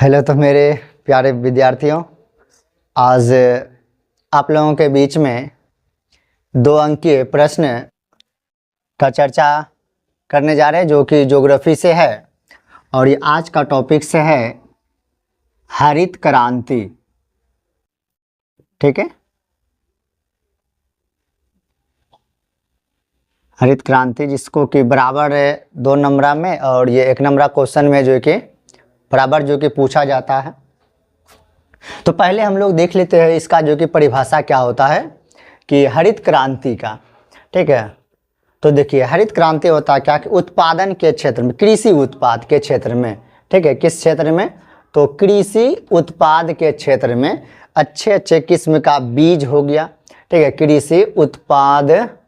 Hello तो मेरे प्यारे विद्यार्थियों, आज आप लोगों के बीच में 2 अंकीय प्रश्न का चर्चा करने जा रहे हैं जो कि ज्योग्राफी से है। और ये आज का टॉपिक से है हरित क्रांति। ठीक है, हरित क्रांति जिसको कि बराबर 2 नंबर में और ये 1 नंबर क्वेश्चन में जो कि बराबर जो कि पूछा जाता है। तो पहले हम लोग देख लेते हैं इसका जो कि परिभाषा क्या होता है कि हरित क्रांति का। ठीक है, तो देखिए हरित क्रांति होता है क्या कि उत्पादन के क्षेत्र में, कृषि उत्पाद के क्षेत्र में, ठीक है, किस क्षेत्र में, तो कृषि उत्पाद के क्षेत्र में अच्छे अच्छे किस्म का बीज हो गया। ठीक है, कृषि उत्पाद,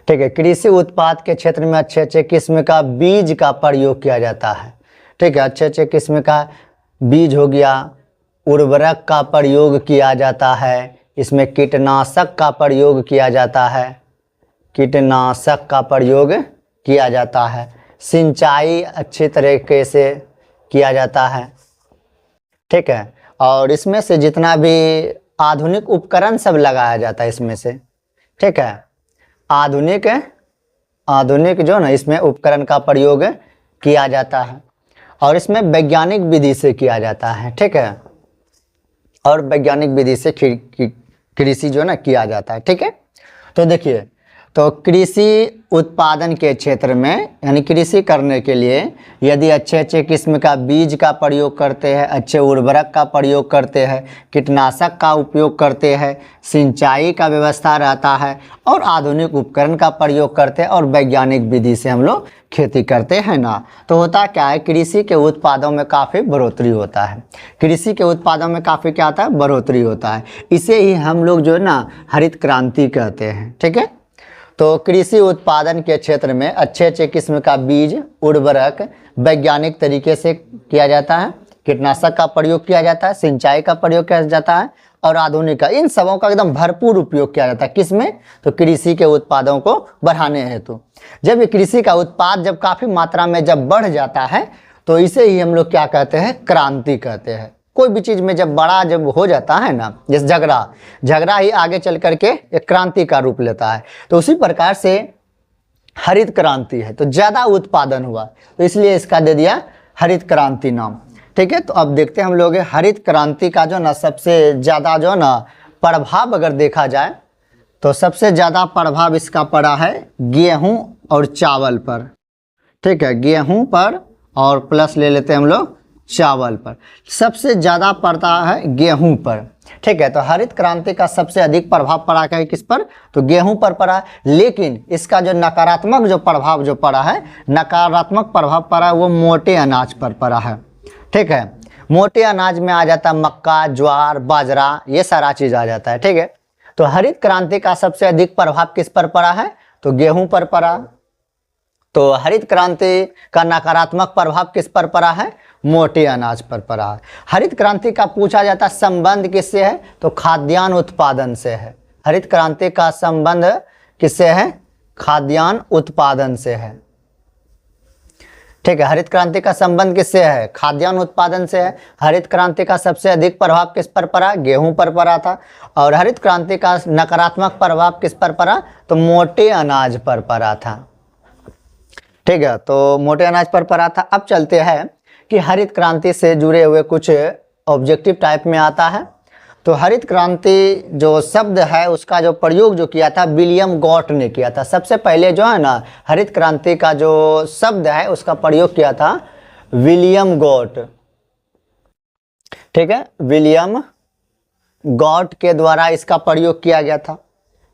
ठीक है, कृषि उत्पाद के क्षेत्र में अच्छे अच्छे किस्म का बीज का प्रयोग किया जाता है। ठीक है, अच्छे अच्छे किस्म का बीज हो गया, उर्वरक का प्रयोग किया जाता है, इसमें कीटनाशक का प्रयोग किया जाता है, कीटनाशक का प्रयोग किया जाता है, सिंचाई अच्छी तरीके से किया जाता है। ठीक है, और इसमें से जितना भी आधुनिक उपकरण सब लगाया जाता है इसमें से। ठीक है, आधुनिक जो ना इसमें उपकरण का प्रयोग किया जाता है और इसमें वैज्ञानिक विधि से किया जाता है। ठीक है, और वैज्ञानिक विधि से कृषि जो ना किया जाता है। ठीक है, तो देखिए, तो कृषि उत्पादन के क्षेत्र में यानी कृषि करने के लिए यदि अच्छे अच्छे किस्म का बीज का प्रयोग करते हैं, अच्छे उर्वरक का प्रयोग करते हैं, कीटनाशक का उपयोग करते हैं, सिंचाई का व्यवस्था रहता है और आधुनिक उपकरण का प्रयोग करते हैं और वैज्ञानिक विधि से हम लोग खेती करते हैं ना, तो होता क्या है, कृषि के उत्पादों में काफ़ी बढ़ोतरी होता है। कृषि के उत्पादों में काफ़ी क्या होता है, बढ़ोतरी होता है। इसे ही हम लोग जो है ना हरित क्रांति कहते हैं। ठीक है, तो कृषि उत्पादन के क्षेत्र में अच्छे अच्छे किस्म का बीज, उर्वरक वैज्ञानिक तरीके से किया जाता है, कीटनाशक का प्रयोग किया जाता है, सिंचाई का प्रयोग किया जाता है और आधुनिक का, इन सबों का एकदम भरपूर उपयोग किया जाता है। किसमें, तो कृषि के उत्पादों को बढ़ाने हेतु। जब ये कृषि का उत्पाद जब काफ़ी मात्रा में जब बढ़ जाता है तो इसे ही हम लोग क्या कहते हैं, क्रांति कहते हैं। कोई भी चीज़ में जब बड़ा जब हो जाता है ना, जैसे झगड़ा ही आगे चल करके एक क्रांति का रूप लेता है, तो उसी प्रकार से हरित क्रांति है। तो ज़्यादा उत्पादन हुआ तो इसलिए इसका दे दिया हरित क्रांति नाम। ठीक है, तो अब देखते हैं हम लोग हरित क्रांति का जो ना सबसे ज़्यादा जो ना प्रभाव अगर देखा जाए तो सबसे ज़्यादा प्रभाव इसका पड़ा है गेहूँ और चावल पर। ठीक है, गेहूँ पर और प्लस ले लेते हैं हम लोग चावल पर, सबसे ज़्यादा पड़ता है गेहूं पर। ठीक है, तो हरित क्रांति का सबसे अधिक प्रभाव पड़ा है किस पर, तो गेहूं पर पड़ा। लेकिन इसका जो नकारात्मक जो प्रभाव जो पड़ा है, नकारात्मक प्रभाव पड़ा वो मोटे अनाज पर पड़ा है। ठीक है, मोटे अनाज में आ जाता है मक्का, ज्वार, बाजरा, ये सारा चीज़ आ जाता है। ठीक है, तो हरित क्रांति का सबसे अधिक प्रभाव किस पर पड़ा है, तो गेहूँ पर पड़ा। तो हरित क्रांति का नकारात्मक प्रभाव किस पर पड़ा है, मोटे अनाज पर पड़ा है। हरित क्रांति का पूछा जाता संबंध किससे है, तो खाद्यान्न उत्पादन से है। हरित क्रांति का संबंध किससे है, खाद्यान्न उत्पादन से है। ठीक है, हरित क्रांति का संबंध किससे है, खाद्यान्न उत्पादन से है। हरित क्रांति का सबसे अधिक प्रभाव किस पर पड़ा, गेहूं पर पड़ा था। और हरित क्रांति का नकारात्मक प्रभाव किस पर पड़ा, तो मोटे अनाज पर पड़ा था। ठीक है, तो मोटे अनाज पर पड़ा था। अब चलते हैं कि हरित क्रांति से जुड़े हुए कुछ ऑब्जेक्टिव टाइप में आता है। तो हरित क्रांति जो शब्द है उसका जो प्रयोग जो किया था विलियम गॉट ने किया था। सबसे पहले जो है ना हरित क्रांति का जो शब्द है उसका प्रयोग किया था विलियम गॉट। ठीक है, विलियम गॉट के द्वारा इसका प्रयोग किया गया था।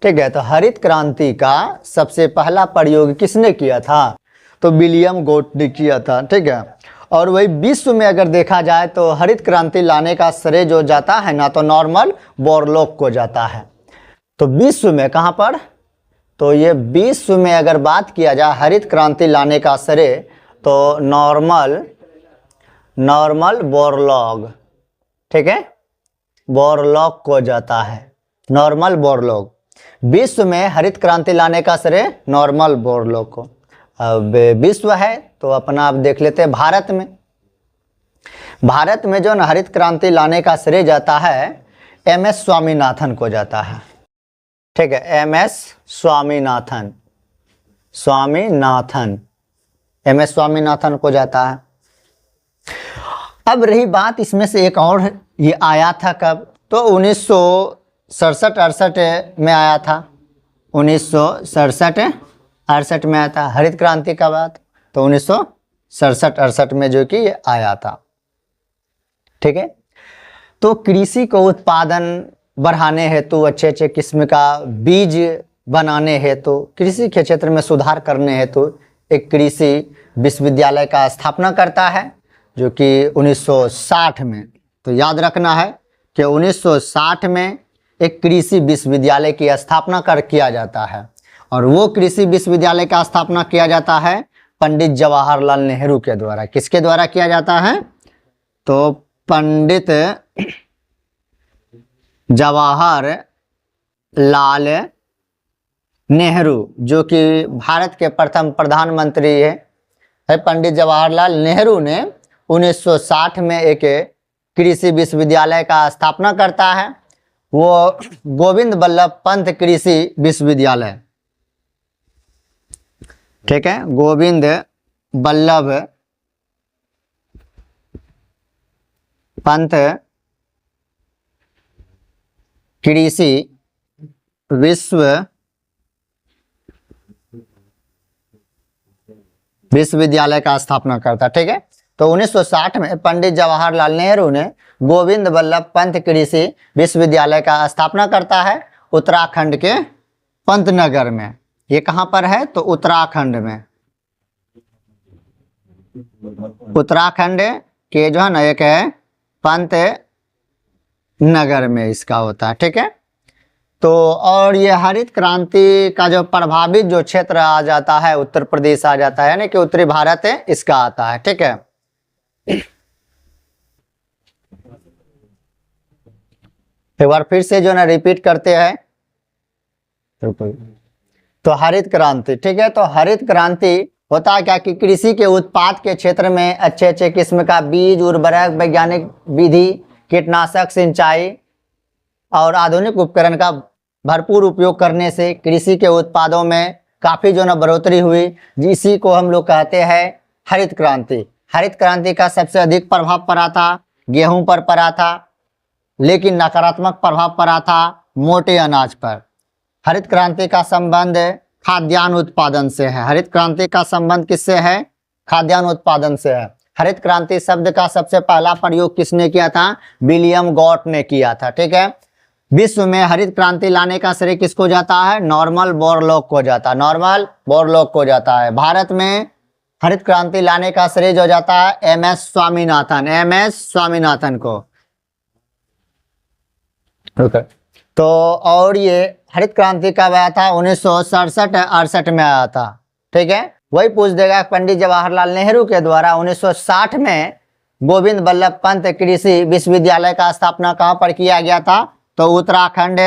ठीक है, तो हरित क्रांति का सबसे पहला प्रयोग किसने किया था, तो विलियम गॉट ने किया था। ठीक है, और वही विश्व में अगर देखा जाए तो हरित क्रांति लाने का श्रेय जो जाता है ना, तो नॉर्मन बोरलॉग को जाता है। तो विश्व में कहाँ पर, तो ये विश्व में अगर बात किया जाए हरित क्रांति लाने का श्रेय तो नॉर्मन बोरलॉग, ठीक है, बोरलॉग को जाता है। नॉर्मन बोरलॉग, विश्व में हरित क्रांति लाने का श्रेय नॉर्मन बोरलॉग को। अब विश्व है तो अपना आप देख लेते हैं भारत में। भारत में जो न हरित क्रांति लाने का श्रेय जाता है MS स्वामीनाथन को जाता है। ठीक है, MS स्वामीनाथन, MS स्वामीनाथन को जाता है। अब रही बात इसमें से एक और, ये आया था कब, तो 1967-68 में आया था। 1967-68 में आया था हरित क्रांति का बात, तो 1967-68 में जो कि ये आया था। ठीक है, तो कृषि को उत्पादन बढ़ाने हेतु, अच्छे अच्छे किस्म का बीज बनाने हेतु, कृषि के क्षेत्र में सुधार करने हेतु एक कृषि विश्वविद्यालय का स्थापना करता है, जो कि 1960 में। तो याद रखना है कि 1960 में एक कृषि विश्वविद्यालय की स्थापना किया जाता है, और वो कृषि विश्वविद्यालय का स्थापना किया जाता है पंडित जवाहरलाल नेहरू के द्वारा। किसके द्वारा किया जाता है, तो पंडित जवाहरलाल नेहरू, जो कि भारत के प्रथम प्रधानमंत्री है। पंडित जवाहरलाल नेहरू ने 1960 में एक कृषि विश्वविद्यालय का स्थापना करता है, वो गोविंद बल्लभ पंत कृषि विश्वविद्यालय। ठीक है, गोविंद बल्लभ पंत कृषि विश्वविद्यालय का स्थापना करता। ठीक है, तो 1960 में पंडित जवाहरलाल नेहरू ने गोविंद बल्लभ पंत कृषि विश्वविद्यालय का स्थापना करता है उत्तराखंड के पंतनगर में। ये कहाँ पर है, तो उत्तराखंड में, उत्तराखंड के जो है ना एक है पंतनगर में इसका होता है। ठीक है, तो और ये हरित क्रांति का जो प्रभावित जो क्षेत्र आ जाता है उत्तर प्रदेश आ जाता है, यानी कि उत्तरी भारत है इसका आता है। ठीक है, एक बार फिर से जो ना रिपीट करते हैं, तो हरित क्रांति। ठीक है, तो हरित क्रांति होता है क्या कि कृषि के उत्पाद के क्षेत्र में अच्छे अच्छे किस्म का बीज, उर्वरक, वैज्ञानिक विधि, कीटनाशक, सिंचाई और आधुनिक उपकरण का भरपूर उपयोग करने से कृषि के उत्पादों में काफ़ी जो ना बढ़ोतरी हुई, जिसी को हम लोग कहते हैं हरित क्रांति। हरित क्रांति का सबसे अधिक प्रभाव पड़ा था गेहूं पर पड़ा था, लेकिन नकारात्मक प्रभाव पड़ा था मोटे अनाज पर। हरित क्रांति का संबंध खाद्यान्न उत्पादन से है। हरित क्रांति का संबंध किससे है, खाद्यान्न उत्पादन से है। हरित क्रांति शब्द का सबसे पहला प्रयोग किसने किया था, विलियम गॉट ने किया था। ठीक है, विश्व में हरित क्रांति लाने का श्रेय किसको जाता है, नॉर्मन बोरलॉग को जाता है, नॉर्मन बोरलॉग को जाता है। भारत में हरित क्रांति लाने का श्रेय जो जाता है MS स्वामीनाथन, MS स्वामीनाथन को। तो और ये हरित क्रांति कब आया था, 1967-68 में आया था। ठीक है, वही पूछ देगा पंडित जवाहरलाल नेहरू के द्वारा 1960 में गोविंद बल्लभ पंत कृषि विश्वविद्यालय का स्थापना कहाँ पर किया गया था, तो उत्तराखंड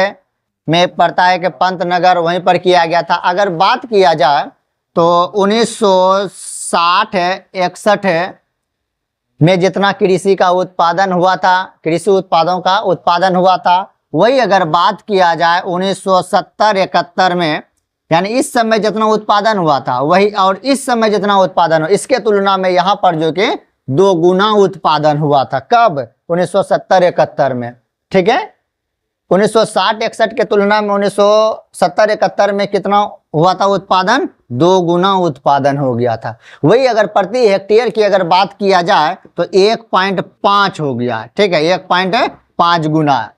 में पड़ता है कि पंतनगर, वहीं पर किया गया था। अगर बात किया जाए तो 1960-61 में जितना कृषि का उत्पादन हुआ था, कृषि उत्पादों का उत्पादन हुआ था, वही अगर बात किया जाए 1970-71 में, यानी इस समय जितना उत्पादन हुआ था वही, और इस समय जितना उत्पादन हो, इसके तुलना में यहाँ पर जो कि 2 गुना उत्पादन हुआ था। कब, 1970-71 में। ठीक है, 1960-61 के तुलना में 1970-71 में कितना हुआ था उत्पादन, 2 गुना उत्पादन हो गया था। वही अगर प्रति हेक्टेयर की अगर बात किया जाए तो 1.5 हो गया। ठीक है, 1.5 गुना।